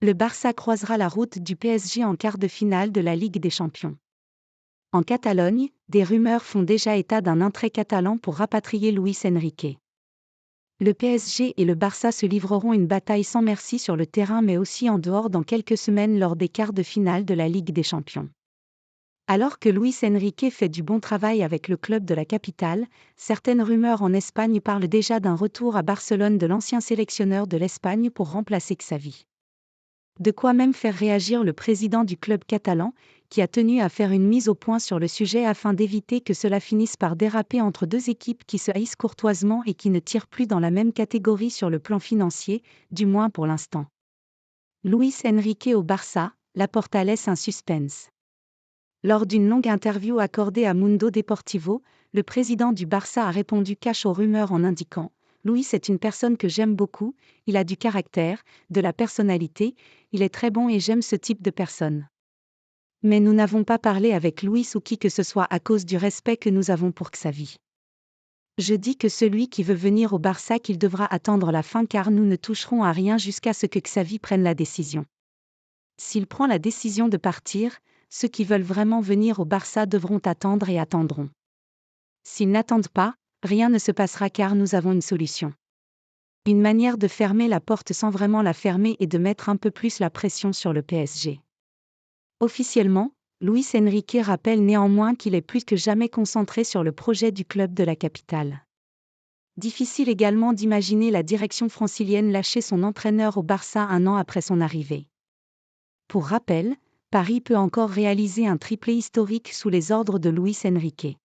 Le Barça croisera la route du PSG en quart de finale de la Ligue des Champions. En Catalogne, des rumeurs font déjà état d'un entrée catalan pour rapatrier Luis Enrique. Le PSG et le Barça se livreront une bataille sans merci sur le terrain mais aussi en dehors dans quelques semaines lors des quarts de finale de la Ligue des Champions. Alors que Luis Enrique fait du bon travail avec le club de la capitale, certaines rumeurs en Espagne parlent déjà d'un retour à Barcelone de l'ancien sélectionneur de l'Espagne pour remplacer Xavi. De quoi même faire réagir le président du club catalan, qui a tenu à faire une mise au point sur le sujet afin d'éviter que cela finisse par déraper entre deux équipes qui se haïssent courtoisement et qui ne tirent plus dans la même catégorie sur le plan financier, du moins pour l'instant. Luis Enrique au Barça, Laporta laisse un suspense. Lors d'une longue interview accordée à Mundo Deportivo, le président du Barça a répondu cash aux rumeurs en indiquant « Luis est une personne que j'aime beaucoup, il a du caractère, de la personnalité, il est très bon et j'aime ce type de personne. Mais nous n'avons pas parlé avec Luis ou qui que ce soit à cause du respect que nous avons pour Xavi. Je dis que celui qui veut venir au Barça qu'il devra attendre la fin car nous ne toucherons à rien jusqu'à ce que Xavi prenne la décision. S'il prend la décision de partir, ceux qui veulent vraiment venir au Barça devront attendre et attendront. S'ils n'attendent pas, rien ne se passera car nous avons une solution. Une manière de fermer la porte sans vraiment la fermer et de mettre un peu plus la pression sur le PSG. Officiellement, Luis Enrique rappelle néanmoins qu'il est plus que jamais concentré sur le projet du club de la capitale. Difficile également d'imaginer la direction francilienne lâcher son entraîneur au Barça un an après son arrivée. Pour rappel, Paris peut encore réaliser un triplé historique sous les ordres de Luis Enrique.